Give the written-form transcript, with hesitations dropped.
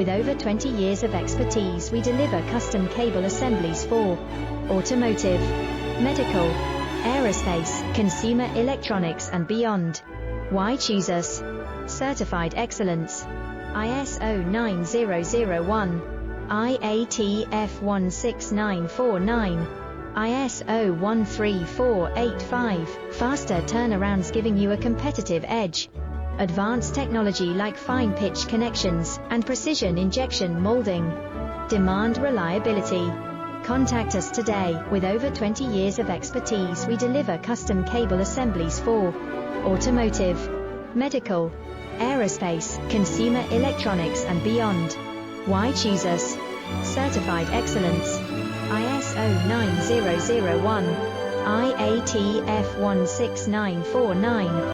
With over 20 years of expertise, we deliver custom cable assemblies for automotive, medical, aerospace, consumer electronics and beyond. Why choose us? Certified excellence. ISO 9001, IATF 16949, ISO 13485. Faster turnarounds giving you a competitive edge. Advanced technology like fine pitch connections and precision injection molding. Demand reliability. Contact us today. With over 20 years of expertise, we deliver custom cable assemblies for automotive, medical, aerospace, consumer electronics and beyond. Why choose us? Certified excellence. ISO 9001, IATF 16949.